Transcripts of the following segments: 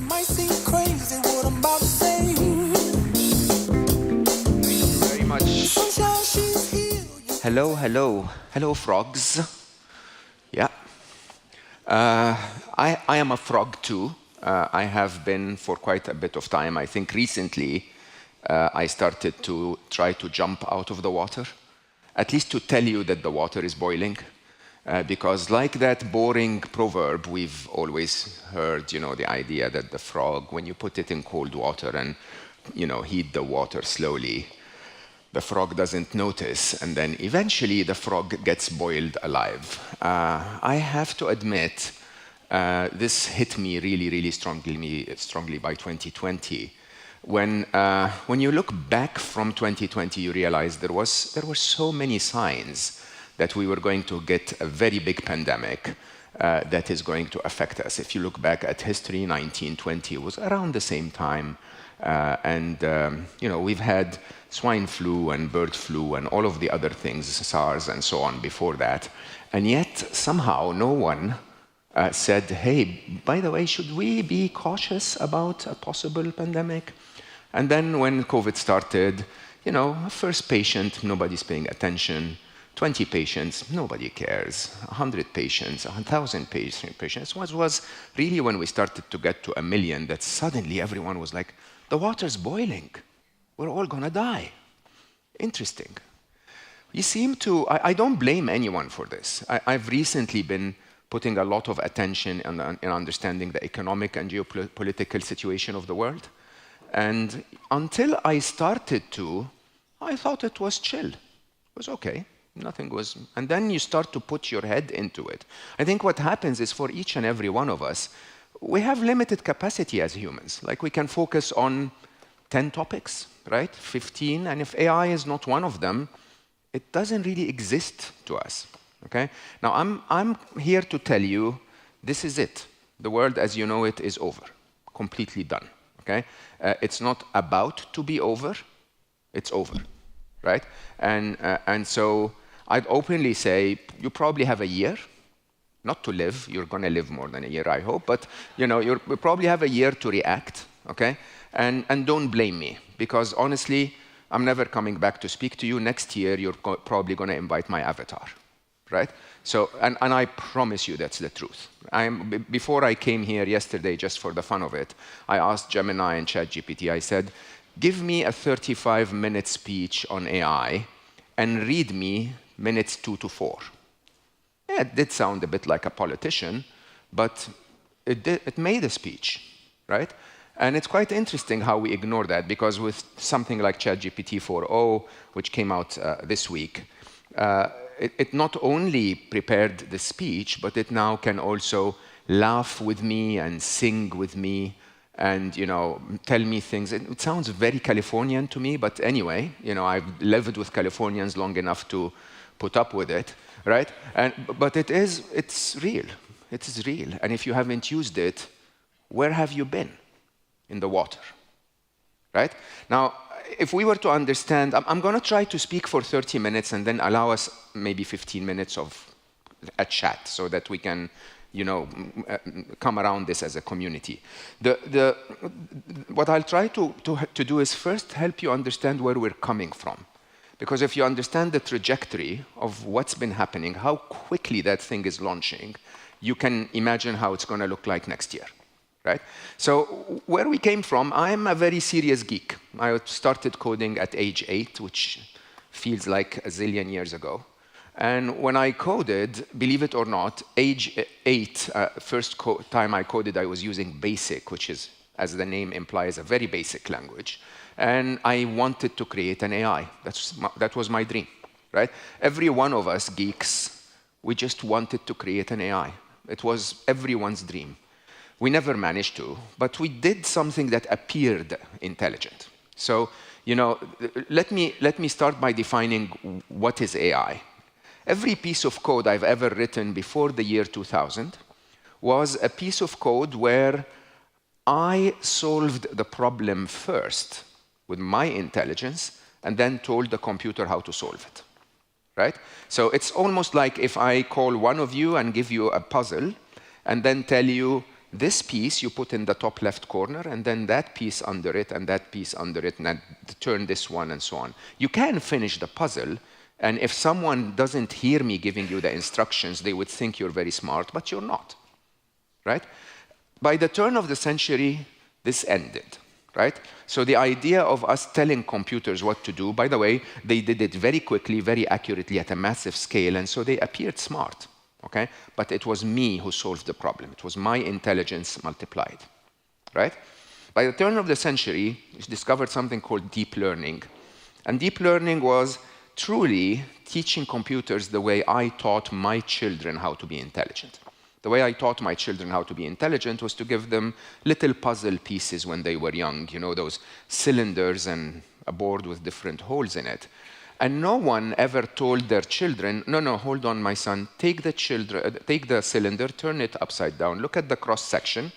might seem crazy what I'm about to say. Thank you very much. Sunshine, she's here. Hello, hello. Hello, frogs. Yeah. I am a frog too. I have been for quite a bit of time. I think recently I started to try to jump out of the water, at least to tell you that the water is boiling. Because like that boring proverb, we've always heard, the idea that the frog, when you put it in cold water and, heat the water slowly, the frog doesn't notice, and then eventually the frog gets boiled alive. I have to admit, this hit me really, really strongly by 2020. When you look back from 2020, you realize there were so many signs that we were going to get a very big pandemic that is going to affect us. If you look back at history, 1920 was around the same time. We've had swine flu and bird flu and all of the other things, SARS and so on before that. And yet, somehow, no one said, hey, by the way, should we be cautious about a possible pandemic? And then when COVID started, first patient, nobody's paying attention. 20 patients, nobody cares. 100 patients, 1,000 patients. It was really when we started to get to 1 million that suddenly everyone was like, the water's boiling. We're all gonna die. Interesting. You seem to, I don't blame anyone for this. I've recently been putting a lot of attention in understanding the economic and geopolitical situation of the world. And until I started to, I thought it was chill. It was okay. Nothing was, and then you start to put your head into it. I think what happens is for each and every one of us, we have limited capacity as humans. Like we can focus on 10 topics, right? 15, and if AI is not one of them, it doesn't really exist to us, okay? Now, I'm here to tell you, this is it. The world as you know it is over, completely done, okay? It's not about to be over, it's over, right? And so, I'd openly say, you probably have a year, not to live, you're gonna live more than a year, I hope, but you probably have a year to react, okay? And don't blame me, because honestly, I'm never coming back to speak to you. Next year, you're probably gonna invite my avatar, right? So, and I promise you that's the truth. Before I came here yesterday, just for the fun of it, I asked Gemini and ChatGPT, I said, give me a 35-minute speech on AI and read me minutes 2 to 4. Yeah, it did sound a bit like a politician, but it made a speech, right? And it's quite interesting how we ignore that, because with something like ChatGPT 4.0, which came out this week, it not only prepared the speech, but it now can also laugh with me and sing with me and tell me things. It sounds very Californian to me, but anyway, I've lived with Californians long enough to put up with it, right? But it's real. It is real. And if you haven't used it, where have you been? In the water, right? Now, if we were to understand, I'm going to try to speak for 30 minutes and then allow us maybe 15 minutes of a chat so that we can come around this as a community. What I'll try to do is first help you understand where we're coming from. Because if you understand the trajectory of what's been happening, how quickly that thing is launching, you can imagine how it's going to look like next year, right? So where we came from, I'm a very serious geek. I started coding at age 8, which feels like a zillion years ago. And when I coded, believe it or not, age 8, first time I coded, I was using BASIC, which is, as the name implies, a very basic language. And I wanted to create an AI. That was my dream, right? Every one of us geeks, we just wanted to create an AI. It was everyone's dream. We never managed to, but we did something that appeared intelligent. So, let me start by defining what is AI. Every piece of code I've ever written before the year 2000 was a piece of code where I solved the problem first with my intelligence and then told the computer how to solve it, right? So it's almost like if I call one of you and give you a puzzle and then tell you, This piece you put in the top left corner, and then that piece under it, and that piece under it, and then turn this one, and so on. You can finish the puzzle, and if someone doesn't hear me giving you the instructions, they would think you're very smart, but you're not, right? By the turn of the century, this ended, right? So the idea of us telling computers what to do, by the way, they did it very quickly, very accurately at a massive scale, and so they appeared smart. Okay? But it was me who solved the problem. It was my intelligence multiplied, right? By the turn of the century, we discovered something called deep learning. And deep learning was truly teaching computers the way I taught my children how to be intelligent. The way I taught my children how to be intelligent was to give them little puzzle pieces when they were young, you know, those cylinders and a board with different holes in it. And no one ever told their children, no, hold on, my son, take the cylinder, turn it upside down, look at the cross-section.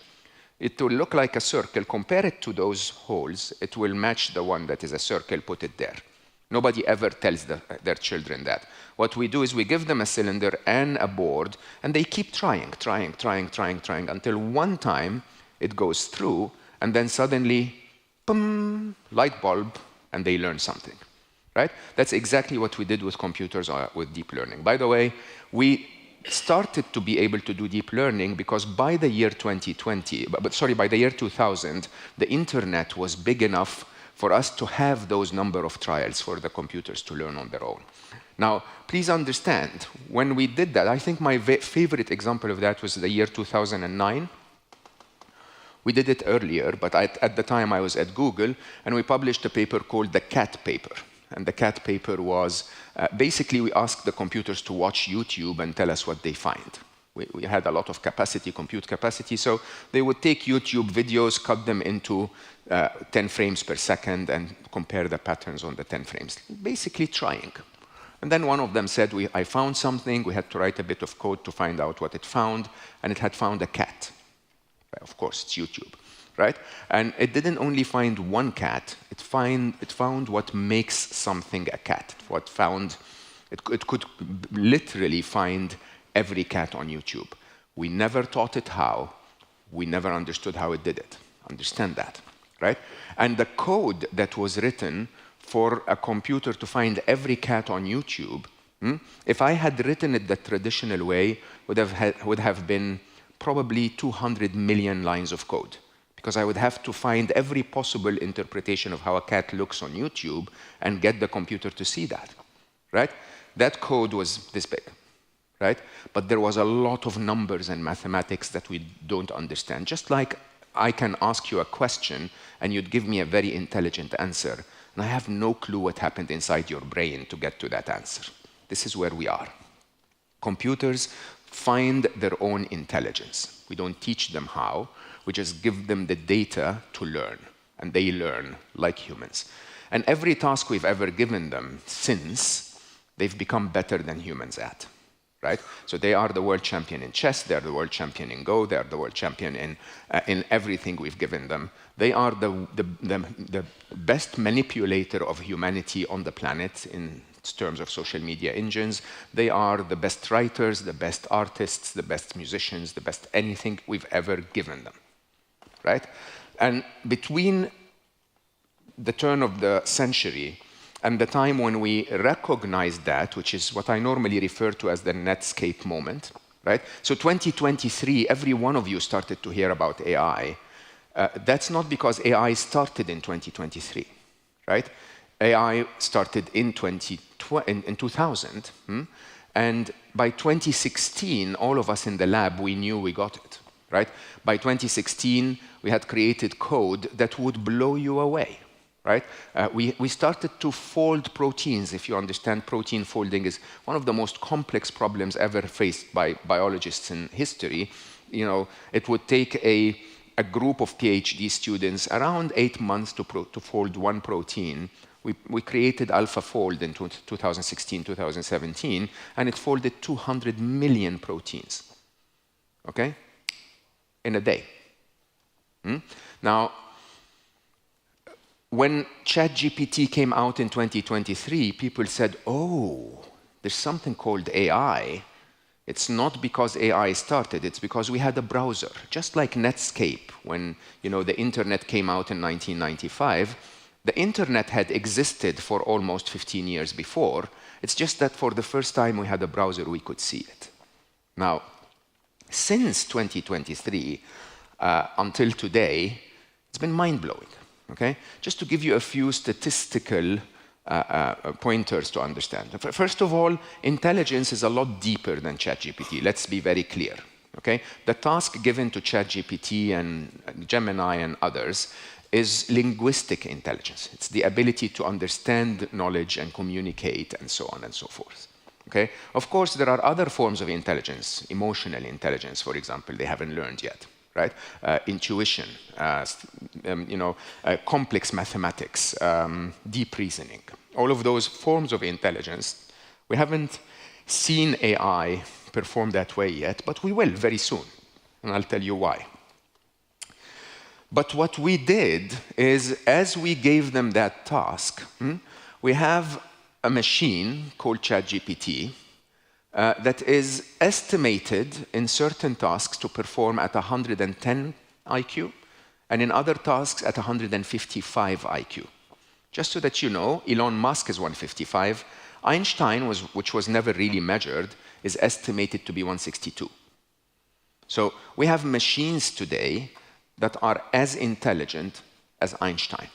It will look like a circle. Compare it to those holes. It will match the one that is a circle. Put it there. Nobody ever tells their children that. What we do is we give them a cylinder and a board, and they keep trying, until one time it goes through, and then suddenly, boom, light bulb, and they learn something. Right? That's exactly what we did with computers with deep learning. By the way, we started to be able to do deep learning because by the year 2000, the internet was big enough for us to have those number of trials for the computers to learn on their own. Now, please understand, when we did that, I think my favorite example of that was the year 2009. We did it earlier, but at the time I was at Google, and we published a paper called the CAT paper. And the CAT paper was, basically we asked the computers to watch YouTube and tell us what they find. We had a lot of capacity, compute capacity, so they would take YouTube videos, cut them into 10 frames per second, and compare the patterns on the 10 frames, basically trying. And then one of them said, I found something, we had to write a bit of code to find out what it found, and it had found a cat. Of course, it's YouTube. Right? And it didn't only find one cat, it found what makes something a cat. It could literally find every cat on YouTube. We never taught it how, we never understood how it did it. Understand that, right? And the code that was written for a computer to find every cat on YouTube, if I had written it the traditional way, would have been probably 200 million lines of code. Because I would have to find every possible interpretation of how a cat looks on YouTube and get the computer to see that, right? That code was this big, right? But there was a lot of numbers and mathematics that we don't understand. Just like I can ask you a question and you'd give me a very intelligent answer, and I have no clue what happened inside your brain to get to that answer. This is where we are. Computers find their own intelligence. We don't teach them how. We just give them the data to learn, and they learn like humans. And every task we've ever given them since, they've become better than humans at, right? So they are the world champion in chess, they're the world champion in Go, they're the world champion in everything we've given them. They are the best manipulator of humanity on the planet in terms of social media engines. They are the best writers, the best artists, the best musicians, the best anything we've ever given them. Right? And between the turn of the century and the time when we recognized that, which is what I normally refer to as the Netscape moment, right? So 2023, every one of you started to hear about AI. That's not because AI started in 2023, right? AI started in 2000, and by 2016, all of us in the lab, we knew we got it. Right? By 2016, we had created code that would blow you away. Right? We started to fold proteins. If you understand, protein folding is one of the most complex problems ever faced by biologists in history. You know, it would take a group of PhD students around 8 months to fold one protein. We created AlphaFold in 2016, 2017, and it folded 200 million proteins. Okay? In a day. Now, when ChatGPT came out in 2023, people said, oh, there's something called AI. It's not because AI started, it's because we had a browser. Just like Netscape, when the internet came out in 1995, the internet had existed for almost 15 years before. It's just that for the first time we had a browser, we could see it. Now, since 2023 until today, it's been mind-blowing. Okay? Just to give you a few statistical pointers to understand. First of all, intelligence is a lot deeper than ChatGPT. Let's be very clear. Okay? The task given to ChatGPT and Gemini and others is linguistic intelligence. It's the ability to understand knowledge and communicate and so on and so forth. Okay? Of course, there are other forms of intelligence, emotional intelligence, for example, they haven't learned yet. Right? Intuition, complex mathematics, deep reasoning. All of those forms of intelligence, we haven't seen AI perform that way yet, but we will very soon. And I'll tell you why. But what we did is, as we gave them that task, we have a machine called ChatGPT that is estimated in certain tasks to perform at 110 IQ, and in other tasks at 155 IQ. Just so that you know, Elon Musk is 155. Einstein, which was never really measured, is estimated to be 162. So we have machines today that are as intelligent as Einstein.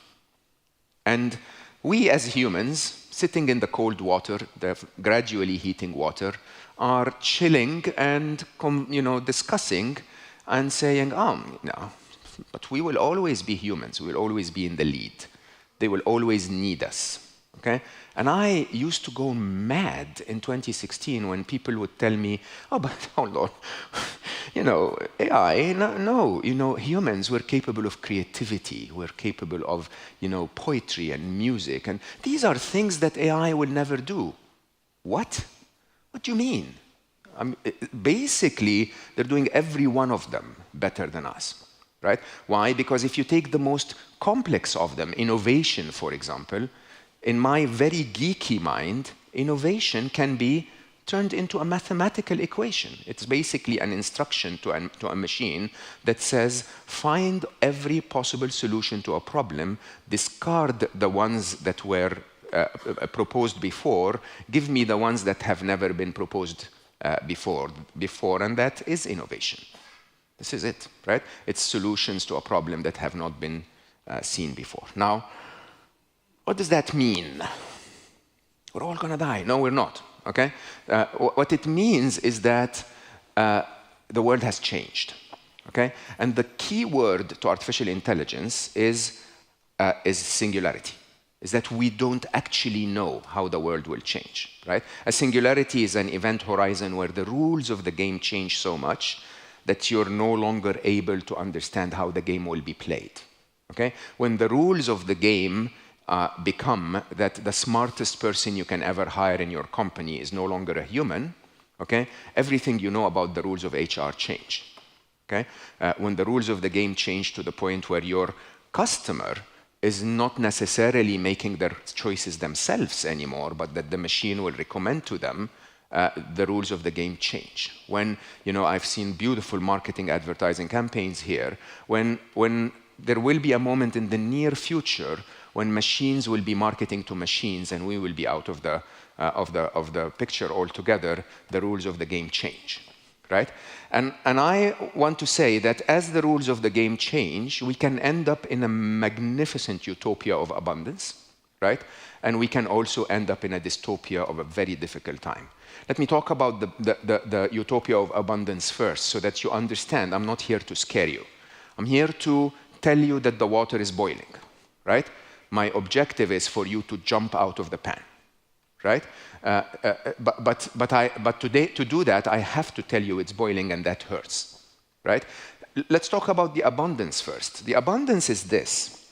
And we as humans, sitting in the cold water, the gradually heating water, are chilling and discussing and saying, no, but we will always be humans. We will always be in the lead. They will always need us. Okay? And I used to go mad in 2016 when people would tell me, oh, but hold on, AI, no, humans, we're capable of creativity, we're capable of, poetry and music, and these are things that AI will never do. What? What do you mean? Basically, they're doing every one of them better than us, right? Why? Because if you take the most complex of them, innovation, for example, in my very geeky mind, innovation can be turned into a mathematical equation. It's basically an instruction to a machine that says, find every possible solution to a problem, discard the ones that were proposed before, give me the ones that have never been proposed before, and that is innovation. This is it, right? It's solutions to a problem that have not been seen before. Now, what does that mean? We're all going to die. No, we're not. Okay? What it means is that the world has changed. Okay? And the key word to artificial intelligence is singularity. Is that we don't actually know how the world will change. Right? A singularity is an event horizon where the rules of the game change so much that you're no longer able to understand how the game will be played. Okay? When the rules of the game become that the smartest person you can ever hire in your company is no longer a human, okay? Everything you know about the rules of HR change, okay? When the rules of the game change to the point where your customer is not necessarily making their choices themselves anymore, but that the machine will recommend to them, the rules of the game change. When, I've seen beautiful marketing advertising campaigns here, when there will be a moment in the near future when machines will be marketing to machines and we will be out of the picture altogether, the rules of the game change, right? And I want to say that as the rules of the game change, we can end up in a magnificent utopia of abundance, right? And we can also end up in a dystopia of a very difficult time. Let me talk about the utopia of abundance first so that you understand I'm not here to scare you. I'm here to tell you that the water is boiling, right? My objective is for you to jump out of the pan, right? But today, to do that, I have to tell you it's boiling and that hurts, right? Let's talk about the abundance first. The abundance is this.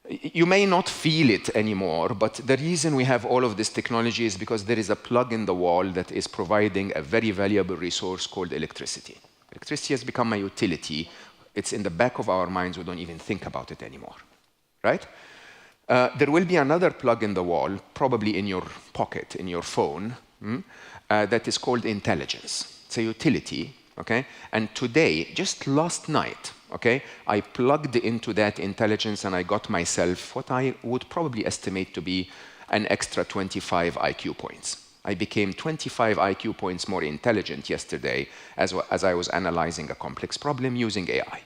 You may not feel it anymore, but the reason we have all of this technology is because there is a plug in the wall that is providing a very valuable resource called electricity. Electricity has become a utility. It's in the back of our minds. We don't even think about it anymore. Right? There will be another plug in the wall, probably in your pocket, in your phone, that is called intelligence. It's a utility, okay? And today, just last night, okay, I plugged into that intelligence and I got myself what I would probably estimate to be an extra 25 IQ points. I became 25 IQ points more intelligent yesterday as I was analyzing a complex problem using AI,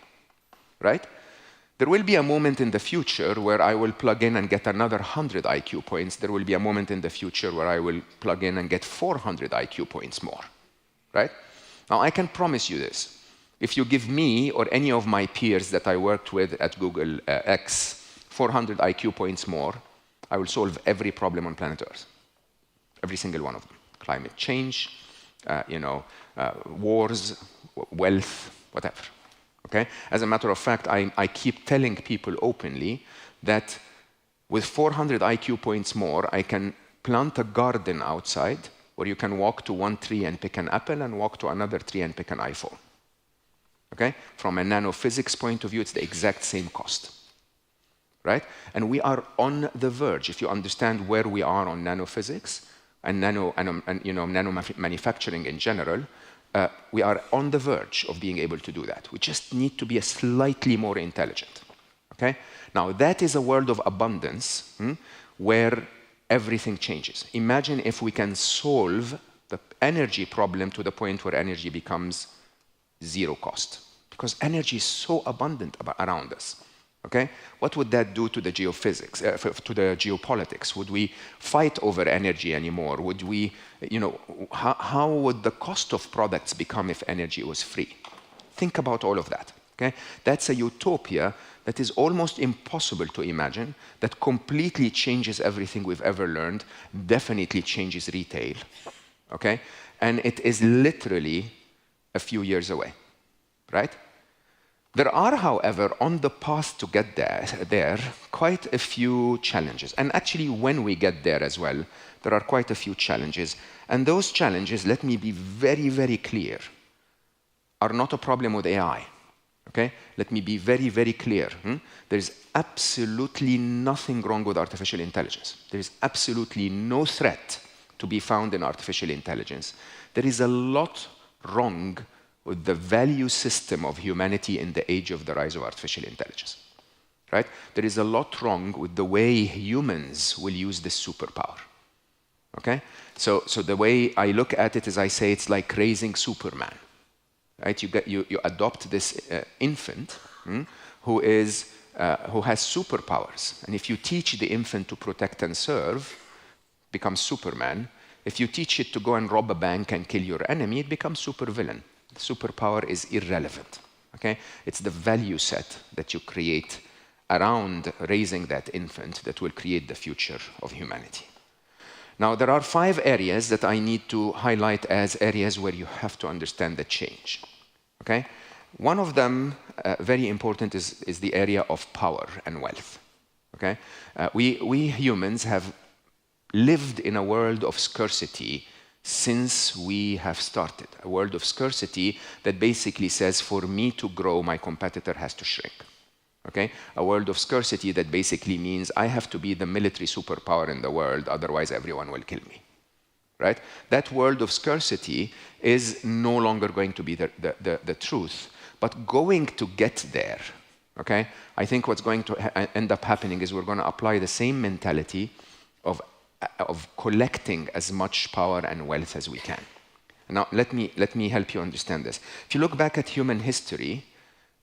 right? There will be a moment in the future where I will plug in and get another 100 IQ points. There will be a moment in the future where I will plug in and get 400 IQ points more, right? Now, I can promise you this. If you give me or any of my peers that I worked with at Google X 400 IQ points more, I will solve every problem on planet Earth. Every single one of them. Climate change, wars, wealth, whatever. Okay? As a matter of fact, I keep telling people openly that with 400 IQ points more, I can plant a garden outside where you can walk to one tree and pick an apple and walk to another tree and pick an iPhone. Okay? From a nanophysics point of view, it's the exact same cost. Right? And we are on the verge. If you understand where we are on nanophysics and nano manufacturing in general, we are on the verge of being able to do that. We just need to be a slightly more intelligent. Okay? Now, that is a world of abundance where everything changes. Imagine if we can solve the energy problem to the point where energy becomes zero cost. Because energy is so abundant around us. Okay? What would that do to the geophysics, to the geopolitics? Would we fight over energy anymore? Would we, how would the cost of products become if energy was free? Think about all of that. Okay? That's a utopia that is almost impossible to imagine, that completely changes everything we've ever learned, definitely changes retail. Okay? And it is literally a few years away. Right? There are, however, on the path to get there, quite a few challenges. And actually, when we get there as well, there are quite a few challenges. And those challenges, let me be very, very clear, are not a problem with AI. Okay? Let me be very, very clear. There is absolutely nothing wrong with artificial intelligence. There is absolutely no threat to be found in artificial intelligence. There is a lot wrong with the value system of humanity in the age of the rise of artificial intelligence, right? There is a lot wrong with the way humans will use this superpower, okay? So the way I look at it is I say it's like raising Superman, right? You adopt this infant who has superpowers, and if you teach the infant to protect and serve, becomes Superman. If you teach it to go and rob a bank and kill your enemy, it becomes supervillain. Superpower is irrelevant. Okay? It's the value set that you create around raising that infant that will create the future of humanity. Now, there are 5 areas that I need to highlight as areas where you have to understand the change. Okay? One of them, very important, is the area of power and wealth. Okay? We humans have lived in a world of scarcity since we have started, a world of scarcity that basically says, for me to grow, my competitor has to shrink. Okay? A world of scarcity that basically means I have to be the military superpower in the world, otherwise everyone will kill me. Right? That world of scarcity is no longer going to be the truth, but going to get there. Okay? I think what's going to end up happening is we're going to apply the same mentality of collecting as much power and wealth as we can. Now, let me help you understand this. If you look back at human history,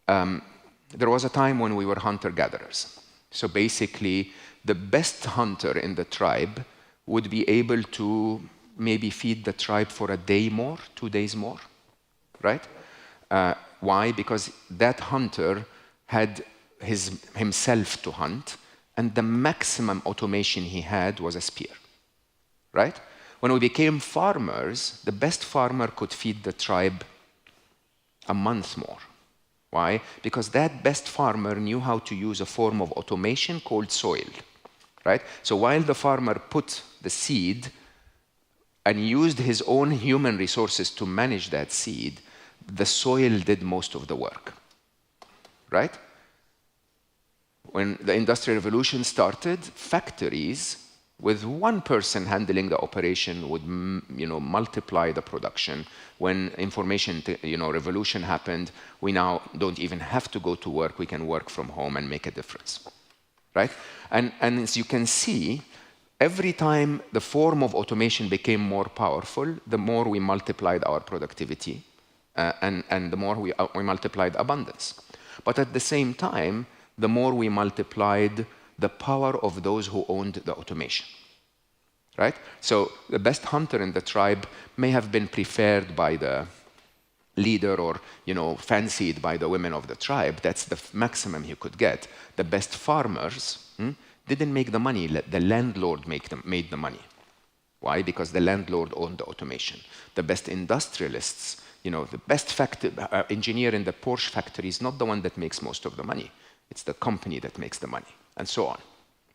there was a time when we were hunter-gatherers. So basically, the best hunter in the tribe would be able to maybe feed the tribe for a day more, 2 days more, right? Why? Because that hunter had himself to hunt, and the maximum automation he had was a spear, right? When we became farmers, the best farmer could feed the tribe a month more. Why? Because that best farmer knew how to use a form of automation called soil, right? So while the farmer put the seed and used his own human resources to manage that seed, the soil did most of the work, right? When the Industrial Revolution started, factories with one person handling the operation would multiply the production. When information revolution happened, we now don't even have to go to work. We can work from home and make a difference, right? And as you can see, every time the form of automation became more powerful, the more we multiplied our productivity, and the more we multiplied abundance. But at the same time, the more we multiplied the power of those who owned the automation, right? So the best hunter in the tribe may have been preferred by the leader or fancied by the women of the tribe. That's the maximum he could get. The best farmers didn't make the money. The landlord made the money. Why? Because the landlord owned the automation. The best industrialists, the best engineer in the Porsche factory is not the one that makes most of the money. It's the company that makes the money, and so on,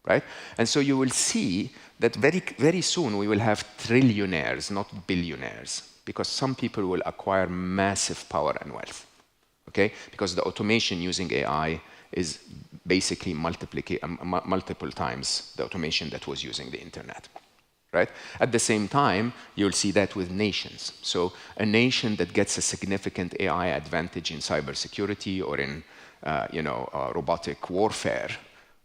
right? And so you will see that very, very soon we will have trillionaires, not billionaires, because some people will acquire massive power and wealth, okay? Because the automation using AI is basically multiple times the automation that was using the internet, right? At the same time, you'll see that with nations. So a nation that gets a significant AI advantage in cybersecurity or in robotic warfare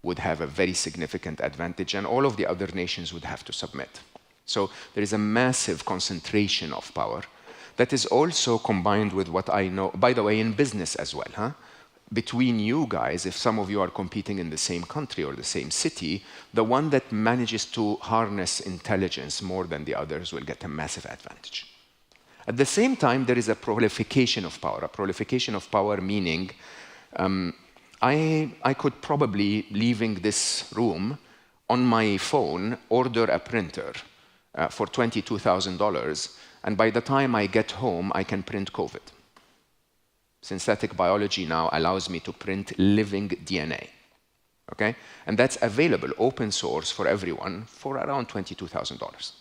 would have a very significant advantage, and all of the other nations would have to submit. So there is a massive concentration of power that is also combined with what I know, by the way, in business as well. Between you guys, if some of you are competing in the same country or the same city, the one that manages to harness intelligence more than the others will get a massive advantage. At the same time, there is a proliferation of power. A proliferation of power meaning I could probably, leaving this room, on my phone, order a printer for $22,000, and by the time I get home, I can print COVID. Synthetic biology now allows me to print living DNA, okay? And that's available, open source for everyone, for around $22,000,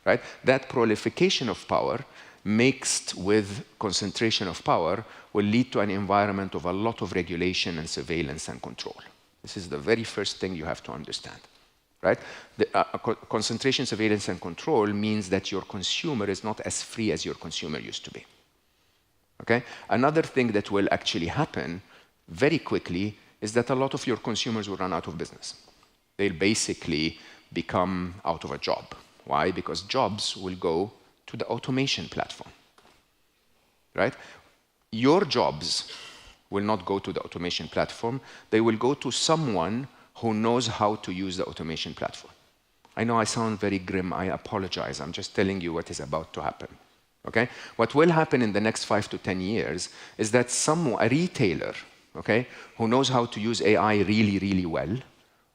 right? That proliferation of power mixed with concentration of power will lead to an environment of a lot of regulation and surveillance and control. This is the very first thing you have to understand, right? The concentration, surveillance, and control means that your consumer is not as free as your consumer used to be, okay? Another thing that will actually happen very quickly is that a lot of your consumers will run out of business. They'll basically become out of a job. Why? Because jobs will go to the automation platform, right? Your jobs will not go to the automation platform. They will go to someone who knows how to use the automation platform. I know I sound very grim. I apologize. I'm just telling you what is about to happen, okay? What will happen in the next 5 to 10 years is that a retailer, okay, who knows how to use AI really, really well,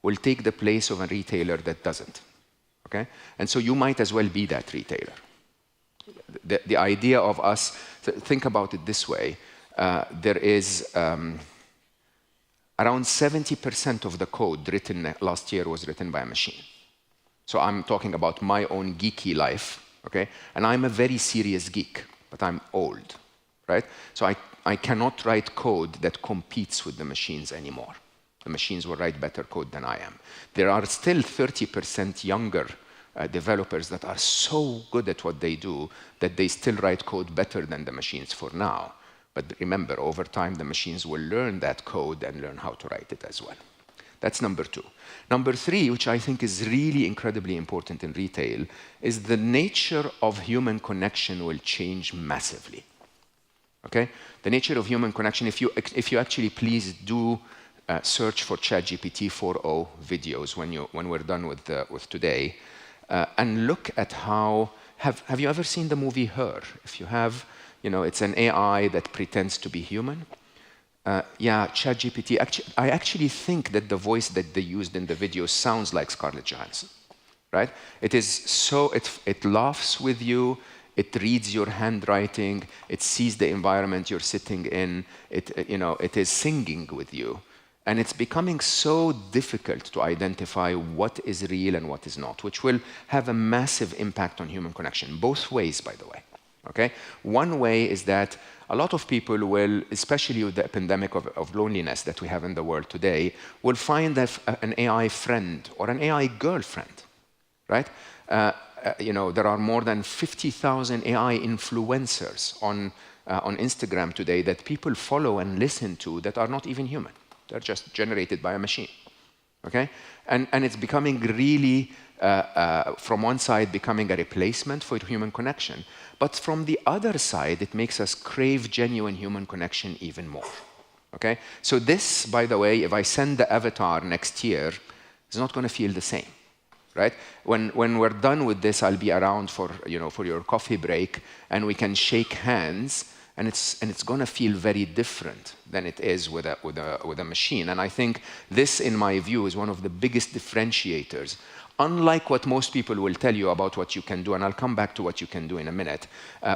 will take the place of a retailer that doesn't, okay? And so you might as well be that retailer. The idea of us, think about it this way, there is around 70% of the code written last year was written by a machine. So I'm talking about my own geeky life, okay? And I'm a very serious geek, but I'm old, right? So I cannot write code that competes with the machines anymore. The machines will write better code than I am. There are still 30% younger developers that are so good at what they do that they still write code better than the machines for now. But remember, over time, the machines will learn that code and learn how to write it as well. That's number 2. Number 3, which I think is really incredibly important in retail, is the nature of human connection will change massively, okay? The nature of human connection, if you actually please do search for ChatGPT 4.0 videos when we're done with today, and look at how, have you ever seen the movie Her? If you have, it's an AI that pretends to be human. Yeah, ChatGPT, I actually think that the voice that they used in the video sounds like Scarlett Johansson, right? It is so, it laughs with you, it reads your handwriting, it sees the environment you're sitting in, it is singing with you. And it's becoming so difficult to identify what is real and what is not, which will have a massive impact on human connection, both ways, by the way, okay? One way is that a lot of people will, especially with the pandemic of loneliness that we have in the world today, will find an AI friend or an AI girlfriend. right? There are more than 50,000 AI influencers on Instagram today that people follow and listen to that are not even human. They're just generated by a machine, okay? And it's becoming really, from one side, becoming a replacement for human connection. But from the other side, it makes us crave genuine human connection even more, okay? So this, by the way, if I send the avatar next year, it's not going to feel the same, right? When we're done with this, I'll be around for your coffee break, and we can shake hands, and it's going to feel very different than it is with a machine. And I think this, in my view, is one of the biggest differentiators. Unlike what most people will tell you about what you can do, and I'll come back to what you can do in a minute,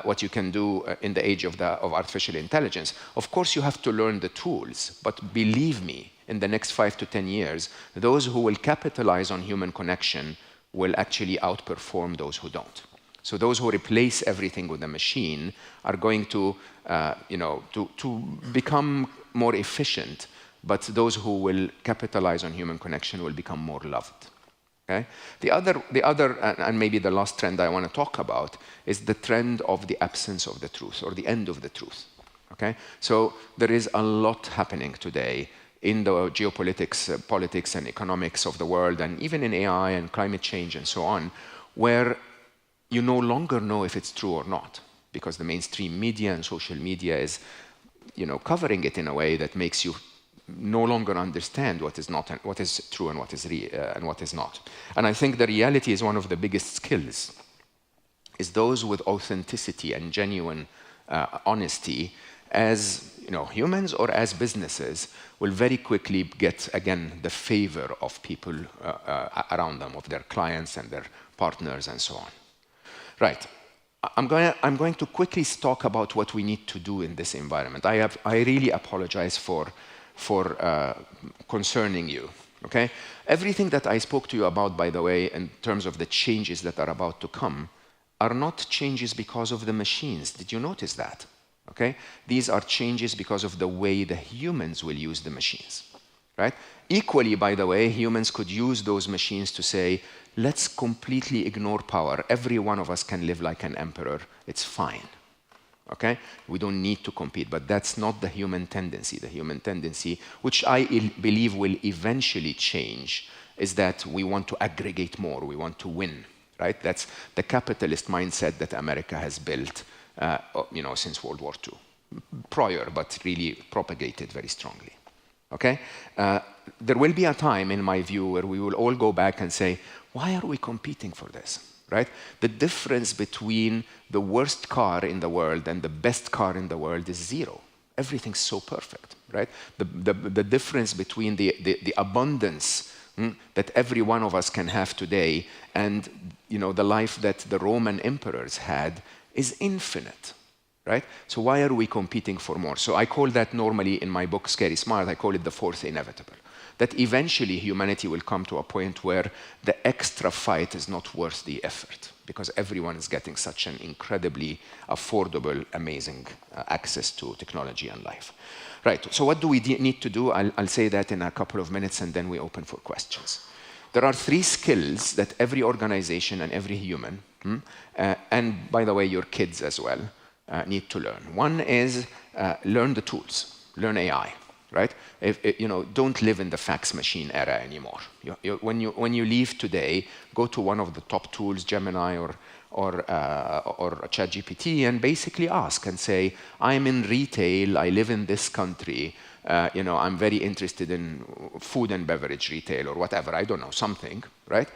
what you can do in the age of artificial intelligence. Of course, you have to learn the tools, but believe me, in the next 5 to 10 years, those who will capitalize on human connection will actually outperform those who don't. So those who replace everything with a machine are going to become more efficient, but those who will capitalize on human connection will become more loved. Okay? The other, and maybe the last trend I want to talk about is the trend of the absence of the truth, or the end of the truth. Okay? So there is a lot happening today in the geopolitics, politics and economics of the world, and even in AI and climate change and so on, where you no longer know if it's true or not, because the mainstream media and social media is, covering it in a way that makes you no longer understand what is not, what is true and what is and what is not. And I think the reality is one of the biggest skills is those with authenticity and genuine honesty, as humans or as businesses, will very quickly get, again, the favor of people around them, of their clients and their partners and so on. Right. I'm going to quickly talk about what we need to do in this environment. I really apologize for concerning you. Okay? Everything that I spoke to you about, by the way, in terms of the changes that are about to come, are not changes because of the machines. Did you notice that? Okay? These are changes because of the way the humans will use the machines. Right? Equally, by the way, humans could use those machines to say, let's completely ignore power. Every one of us can live like an emperor. It's fine. Okay? We don't need to compete, but that's not the human tendency. The human tendency, which I believe will eventually change, is that we want to aggregate more. We want to win. Right? That's the capitalist mindset that America has built, since World War II. Prior, but really propagated very strongly. Okay? There will be a time, in my view, where we will all go back and say, why are we competing for this? Right? The difference between the worst car in the world and the best car in the world is zero. Everything's so perfect, right? The difference between the abundance that every one of us can have today and the life that the Roman emperors had is infinite. Right? So why are we competing for more? So I call that normally in my book, Scary Smart, I call it the fourth inevitable. That eventually humanity will come to a point where the extra fight is not worth the effort, because everyone is getting such an incredibly affordable, amazing access to technology and life. Right, so what do we need to do? I'll say that in a couple of minutes, and then we open for questions. There are 3 skills that every organization and every human, and by the way, your kids as well, need to learn. One is learn the tools, learn AI, right? Don't live in the fax machine era anymore. When you leave today, go to one of the top tools, Gemini or ChatGPT, and basically ask and say, I'm in retail, I live in this country, I'm very interested in food and beverage retail or whatever, I don't know, something, right?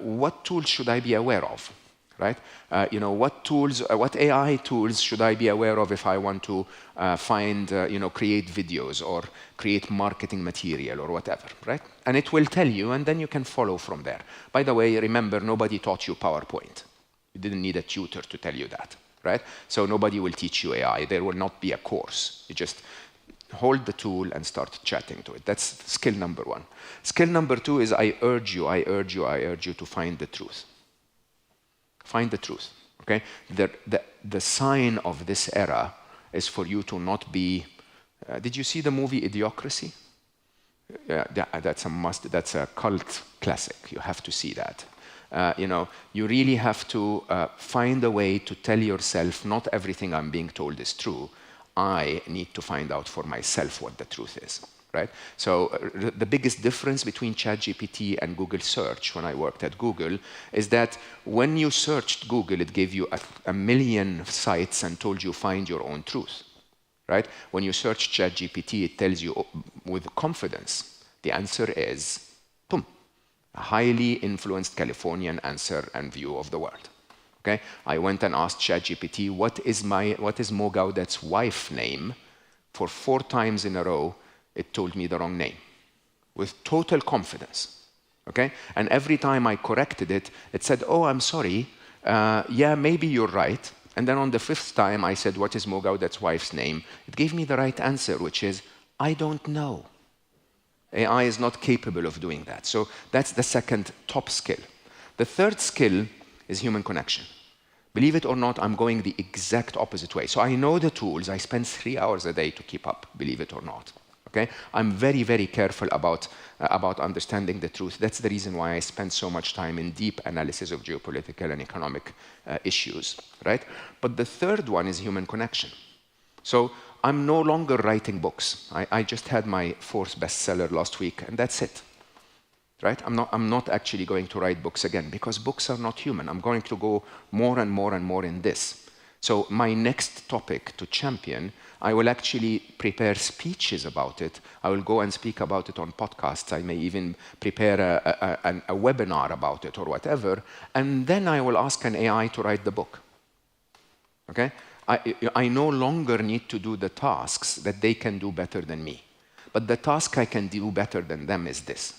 What tools should I be aware of? Right? What AI tools should I be aware of if I want to create videos or create marketing material or whatever, right? And it will tell you, and then you can follow from there. By the way, remember, nobody taught you PowerPoint. You didn't need a tutor to tell you that, right? So nobody will teach you AI. There will not be a course. You just hold the tool and start chatting to it. That's skill number 1. Skill number 2 is I urge you to find the truth. Find the truth, okay? The sign of this era is for you to not be... did you see the movie Idiocracy? Yeah, that's a must. That's a cult classic. You have to see that. You really have to find a way to tell yourself, not everything I'm being told is true. I need to find out for myself what the truth is. Right? So the biggest difference between ChatGPT and Google search when I worked at Google is that when you searched Google, it gave you a million sites and told you find your own truth. Right? When you search ChatGPT, it tells you with confidence, the answer is, boom, a highly influenced Californian answer and view of the world. Okay? I went and asked ChatGPT, what is Mo Gawdat's wife's name? For 4 times in a row, it told me the wrong name with total confidence. Okay? And every time I corrected it, it said, oh, I'm sorry. Yeah, maybe you're right. And then on the 5th time, I said, what is Mo Gawdat's wife's name? It gave me the right answer, which is, I don't know. AI is not capable of doing that. So that's the second top skill. The third skill is human connection. Believe it or not, I'm going the exact opposite way. So I know the tools. I spend 3 hours a day to keep up, believe it or not. Okay? I'm very, very careful about understanding the truth. That's the reason why I spend so much time in deep analysis of geopolitical and economic issues. Right? But the third one is human connection. So I'm no longer writing books. I just had my 4th bestseller last week, and that's it. Right? I'm not actually going to write books again, because books are not human. I'm going to go more and more and more in this. So my next topic to champion, I will actually prepare speeches about it. I will go and speak about it on podcasts. I may even prepare a webinar about it or whatever. And then I will ask an AI to write the book. Okay? I no longer need to do the tasks that they can do better than me. But the task I can do better than them is this,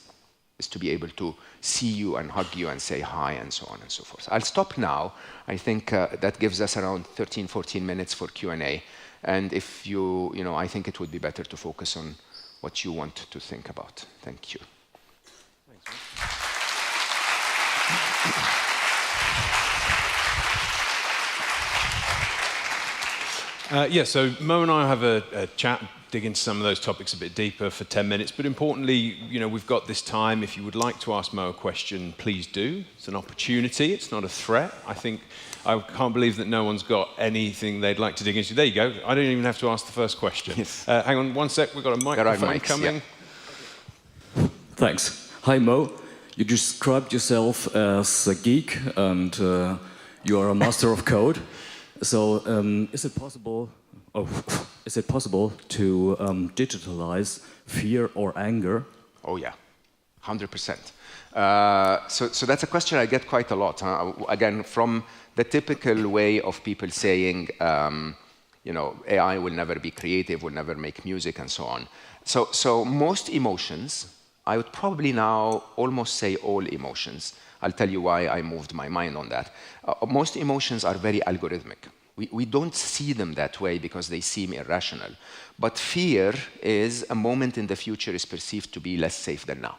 is to be able to see you and hug you and say hi and so on and so forth. I'll stop now. I think that gives us around 13, 14 minutes for Q&A. And if I think it would be better to focus on what you want to think about. Thank you. So Mo and I have a chat, dig into some of those topics a bit deeper for 10 minutes. But importantly, we've got this time. If you would like to ask Mo a question, please do. It's an opportunity. It's not a threat. I can't believe that no one's got anything they'd like to dig into. There you go. I don't even have to ask the first question. Yes. Hang on one sec. We've got a microphone coming. Yeah. Thanks. Hi, Mo. You described yourself as a geek, and you are a master of code. So, is it possible to digitalize fear or anger? Oh yeah, 100%. So that's a question I get quite a lot. Again, from the typical way of people saying, AI will never be creative, will never make music, and so on. So most emotions, I would probably now almost say all emotions. I'll tell you why I moved my mind on that. Most emotions are very algorithmic. We don't see them that way because they seem irrational. But fear is a moment in the future is perceived to be less safe than now.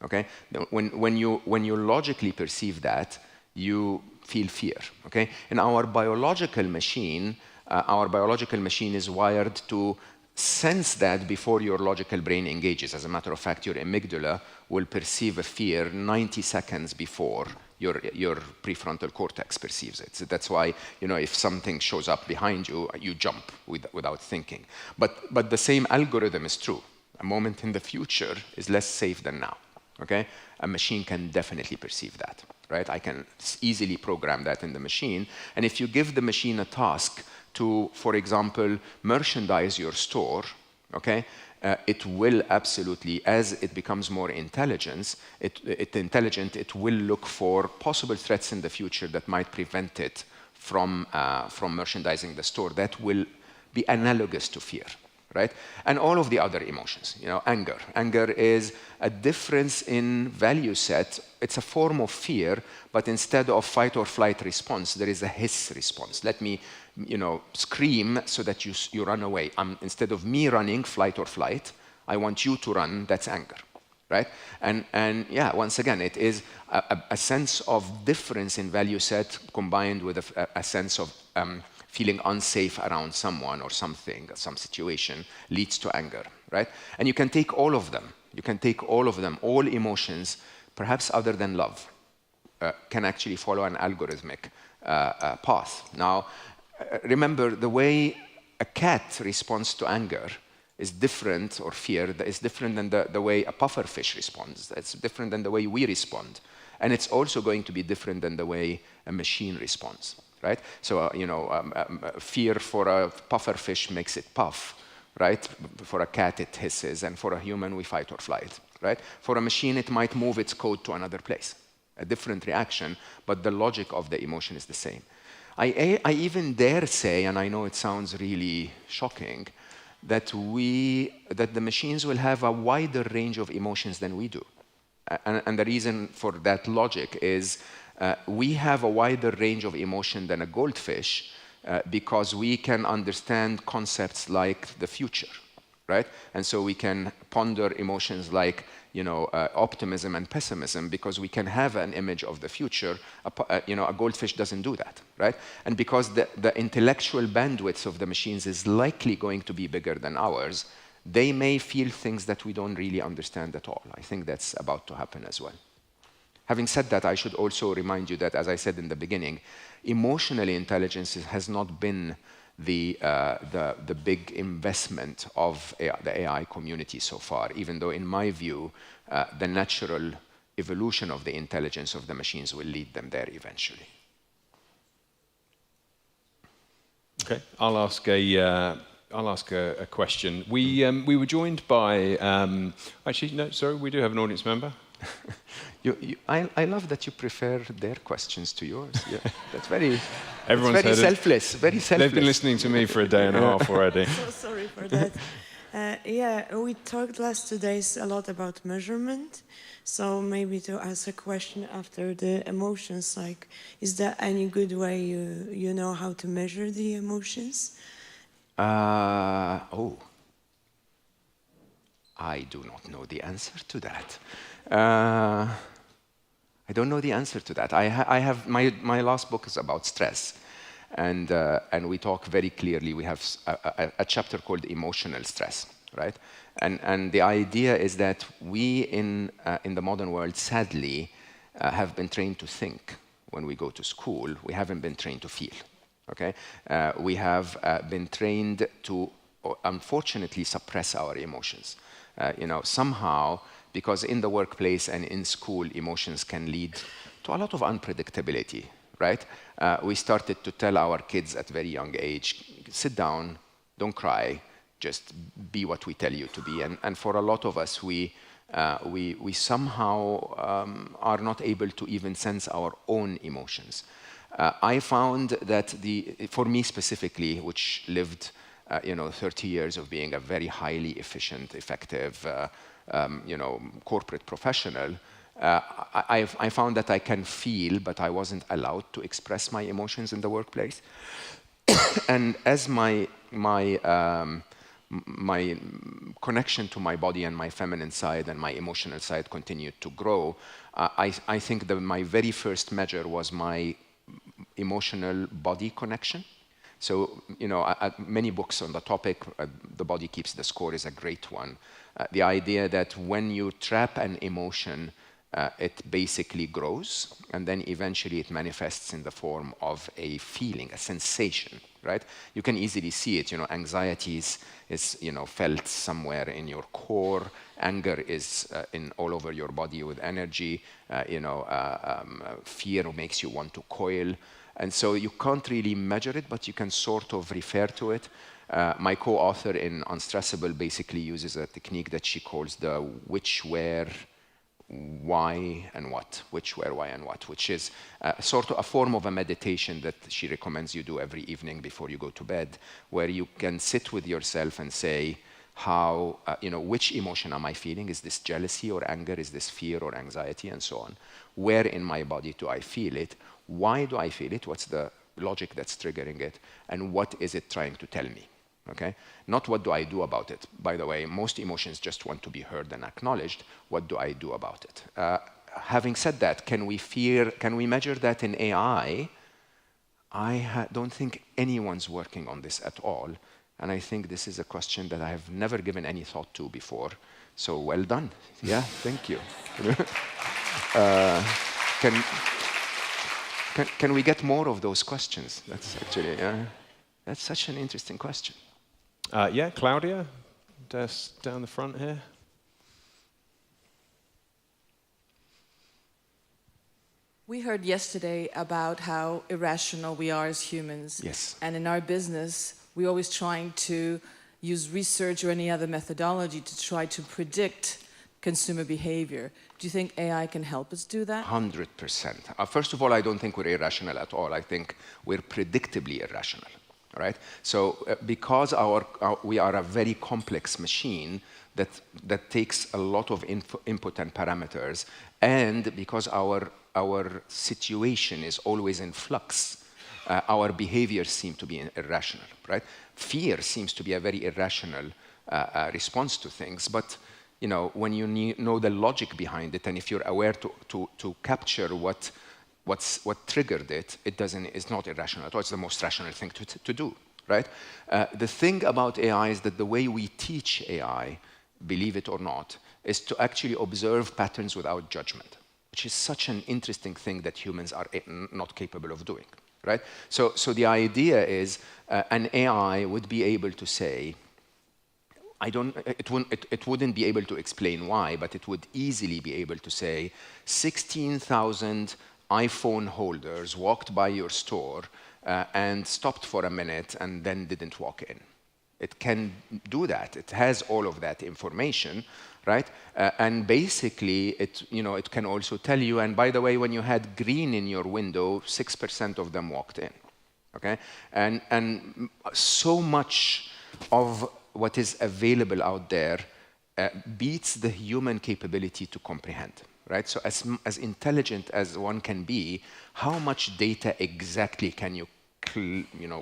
Okay? When you logically perceive that, you feel fear. Okay? In our biological machine is wired to sense that before your logical brain engages. As a matter of fact, your amygdala will perceive a fear 90 seconds before your prefrontal cortex perceives it. So that's why, if something shows up behind you, you jump without thinking. But the same algorithm is true. A moment in the future is less safe than now. Okay? A machine can definitely perceive that. Right? I can easily program that in the machine. And if you give the machine a task to, for example, merchandise your store, okay, it will absolutely, as it becomes more intelligent, it will look for possible threats in the future that might prevent it from merchandising the store. That will be analogous to fear, right? And all of the other emotions, anger. Anger is a difference in value set. It's a form of fear, but instead of fight or flight response, there is a hiss response. Let me scream so that you run away. Instead of me running, fight or flight, I want you to run. That's anger, right? And yeah, once again, it is a sense of difference in value set combined with a sense of feeling unsafe around someone or something, some situation leads to anger, right? And you can take all of them. All emotions, perhaps other than love. can actually follow an algorithmic path. Now, remember, the way a cat responds to anger is different, or fear, is different than the way a pufferfish responds. It's different than the way we respond. And it's also going to be different than the way a machine responds, right? So, fear for a pufferfish makes it puff, right? For a cat, it hisses, and for a human, we fight or flight, right? For a machine, it might move its code to another place, a different reaction, but the logic of the emotion is the same. I even dare say, and I know it sounds really shocking, that the machines will have a wider range of emotions than we do. And the reason for that logic is we have a wider range of emotion than a goldfish because we can understand concepts like the future, right? And so we can ponder emotions like optimism and pessimism because we can have an image of the future. A goldfish doesn't do that, right? And because the intellectual bandwidth of the machines is likely going to be bigger than ours, they may feel things that we don't really understand at all. I think that's about to happen as well. Having said that, I should also remind you that, as I said in the beginning, emotional intelligence has not been the big investment of the AI community so far, even though, in my view, the natural evolution of the intelligence of the machines will lead them there eventually. Okay, I'll ask a question. We were joined by actually no, sorry, we do have an audience member. I love that you prefer their questions to yours. Yeah, that's very, Everyone's very selfless. Very selfless. They've been listening to me for a day and a half already. So sorry for that. We talked last 2 days a lot about measurement. So maybe to ask a question after the emotions, like, is there any good way you know how to measure the emotions? I do not know the answer to that. I don't know the answer to that. I have my last book is about stress, and we talk very clearly. We have a chapter called emotional stress, right? And the idea is that we in the modern world, sadly, have been trained to think when we go to school. We haven't been trained to feel. Okay, we have been trained to, unfortunately, suppress our emotions. Somehow, because in the workplace and in school, emotions can lead to a lot of unpredictability, right? We started to tell our kids at very young age, sit down, don't cry, just be what we tell you to be. And for a lot of us, we somehow are not able to even sense our own emotions. I found that for me specifically, which lived 30 years of being a very highly efficient, effective, corporate professional, I found that I can feel, but I wasn't allowed to express my emotions in the workplace. And as my connection to my body and my feminine side and my emotional side continued to grow, I think that my very first measure was my emotional body connection. So, many books on the topic, The Body Keeps the Score is a great one. The idea that when you trap an emotion, it basically grows, and then eventually it manifests in the form of a feeling, a sensation, right? You can easily see it. Anxiety is felt somewhere in your core. Anger is all over your body with energy. Fear makes you want to coil. And so you can't really measure it, but you can sort of refer to it. My co-author in Unstressable basically uses a technique that she calls the which, where, why, and what. Which, where, why, and what, which is sort of a form of a meditation that she recommends you do every evening before you go to bed, where you can sit with yourself and say, how, which emotion am I feeling? Is this jealousy or anger? Is this fear or anxiety? And so on. Where in my body do I feel it? Why do I feel it? What's the logic that's triggering it? And what is it trying to tell me? Okay? Not what do I do about it. By the way, most emotions just want to be heard and acknowledged. What do I do about it? Having said that, can we measure that in AI? I don't think anyone's working on this at all. And I think this is a question that I have never given any thought to before. So well done. Yeah, thank you. can we get more of those questions? That's actually, that's such an interesting question. Yeah, Claudia, down the front here. We heard yesterday about how irrational we are as humans. Yes. And in our business, we're always trying to use research or any other methodology to try to predict consumer behavior. Do you think AI can help us do that? 100%. First of all, I don't think we're irrational at all. I think we're predictably irrational, right? So because we are a very complex machine that takes a lot of input and parameters, and because our situation is always in flux, our behaviors seem to be irrational, right? Fear seems to be a very irrational response to things, but you know, when you know the logic behind it, and if you're aware to capture what triggered it, it's not irrational at all. It's the most rational thing to do, right? The thing about AI is that the way we teach AI, believe it or not, is to actually observe patterns without judgment, which is such an interesting thing that humans are not capable of doing, right? So the idea is an AI would be able to say, it wouldn't be able to explain why, but it would easily be able to say 16,000 iPhone holders walked by your store and stopped for a minute and then didn't walk in. It can do that. It has all of that information, right? And basically, it can also tell you, and by the way, when you had green in your window, 6% of them walked in, okay? And so much of what is available out there beats the human capability to comprehend, right? So as intelligent as one can be, how much data exactly can you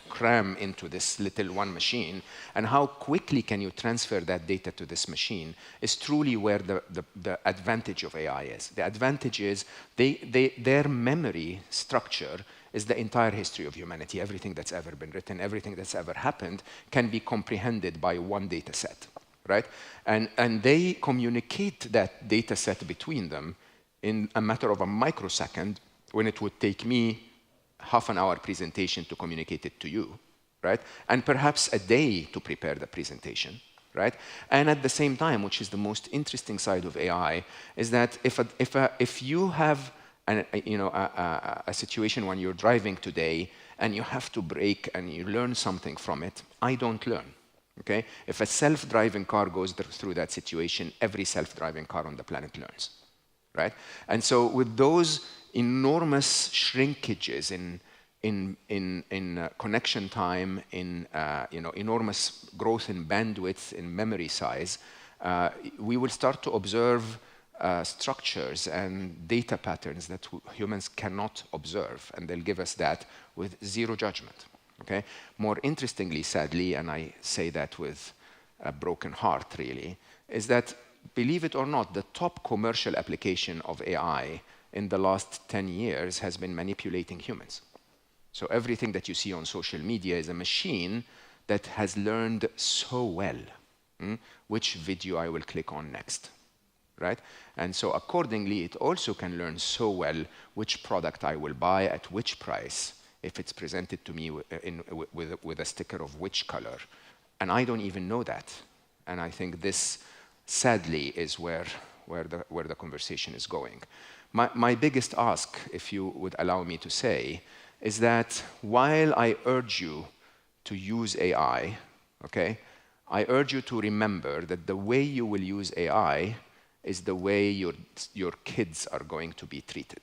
cram into this little one machine, and how quickly can you transfer that data to this machine is truly where the advantage of AI is. The advantage is their memory structure is the entire history of humanity. Everything that's ever been written, everything that's ever happened can be comprehended by one data set, right? And they communicate that data set between them in a matter of a microsecond, when it would take me half an hour presentation to communicate it to you, right? And perhaps a day to prepare the presentation, right? And at the same time, which is the most interesting side of AI, is that if you have a situation when you're driving today and you have to brake and you learn something from it, I don't learn, okay? If a self-driving car goes through that situation, every self-driving car on the planet learns, right? And so with those enormous shrinkages in connection time, in enormous growth in bandwidth, in memory size, we will start to observe structures and data patterns that humans cannot observe, and they'll give us that with zero judgment, okay? More interestingly, sadly, and I say that with a broken heart really, is that, believe it or not, the top commercial application of AI in the last 10 years has been manipulating humans. So everything that you see on social media is a machine that has learned so well which video I will click on next, right? And so accordingly, it also can learn so well which product I will buy at which price if it's presented to me with a sticker of which color. And I don't even know that. And I think this, sadly, is where the conversation is going. My biggest ask, if you would allow me to say, is that while I urge you to use AI, okay, I urge you to remember that the way you will use AI is the way your kids are going to be treated,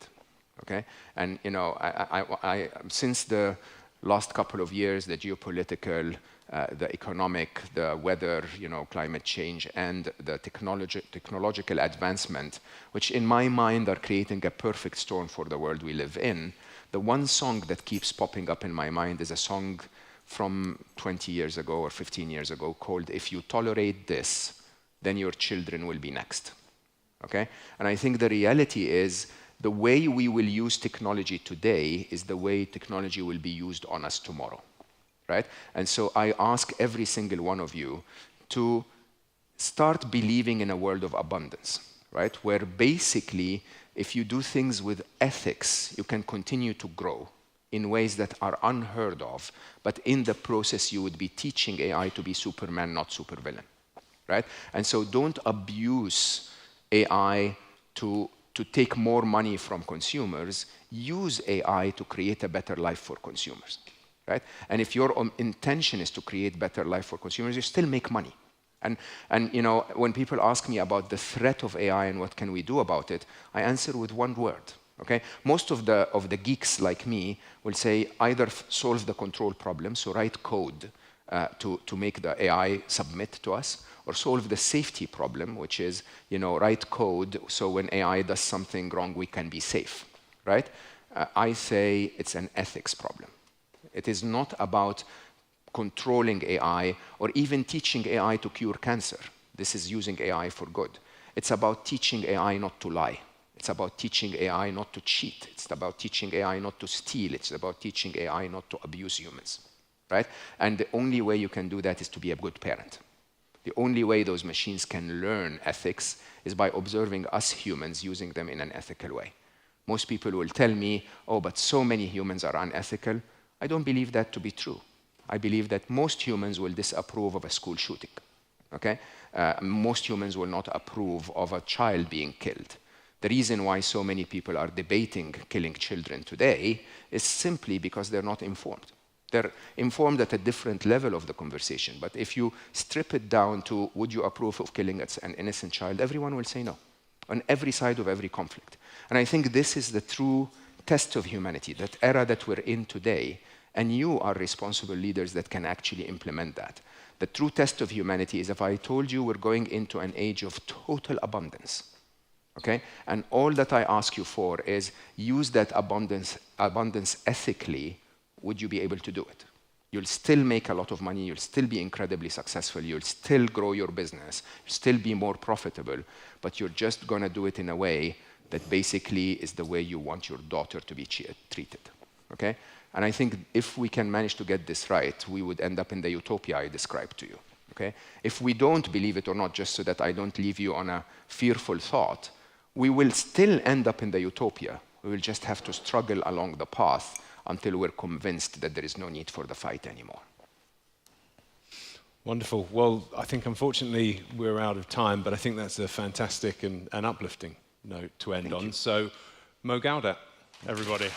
okay? And I since the last couple of years, the geopolitical, the economic, the weather, climate change, and the technological advancement, which in my mind are creating a perfect storm for the world we live in, the one song that keeps popping up in my mind is a song from 20 years ago or 15 years ago called "If You Tolerate This, Then Your Children Will Be Next." Okay? And I think the reality is the way we will use technology today is the way technology will be used on us tomorrow, right? And so I ask every single one of you to start believing in a world of abundance, right? Where basically, if you do things with ethics, you can continue to grow in ways that are unheard of, but in the process, you would be teaching AI to be Superman, not supervillain, right? And so don't abuse AI to take more money from consumers. Use AI to create a better life for consumers, right? And if your intention is to create better life for consumers, you still make money. And you know, when people ask me about the threat of AI and what can we do about it, I answer with one word. Okay? Most of the geeks like me will say either solve the control problem, so write code to make the AI submit to us, or solve the safety problem, which is, you know, write code so when AI does something wrong, we can be safe, right? I say it's an ethics problem. It is not about controlling AI or even teaching AI to cure cancer. This is using AI for good. It's about teaching AI not to lie. It's about teaching AI not to cheat. It's about teaching AI not to steal. It's about teaching AI not to abuse humans, right? And the only way you can do that is to be a good parent. The only way those machines can learn ethics is by observing us humans using them in an ethical way. Most people will tell me, oh, but so many humans are unethical. I don't believe that to be true. I believe that most humans will disapprove of a school shooting, okay? Most humans will not approve of a child being killed. The reason why so many people are debating killing children today is simply because they're not informed. They're informed at a different level of the conversation. But if you strip it down to, would you approve of killing an innocent child, everyone will say no, on every side of every conflict. And I think this is the true test of humanity, that era that we're in today, and you are responsible leaders that can actually implement that. The true test of humanity is if I told you we're going into an age of total abundance, okay? And all that I ask you for is use that abundance ethically. Would you be able to do it? You'll still make a lot of money, you'll still be incredibly successful, you'll still grow your business, you'll still be more profitable, but you're just gonna do it in a way that basically is the way you want your daughter to be treated, okay? And I think if we can manage to get this right, we would end up in the utopia I described to you, okay? If we don't believe it or not, just so that I don't leave you on a fearful thought, we will still end up in the utopia. We will just have to struggle along the path until we're convinced that there is no need for the fight anymore. Wonderful. Well, I think unfortunately we're out of time, but I think that's a fantastic and uplifting note to end on. So, Mo Gawdat, everybody.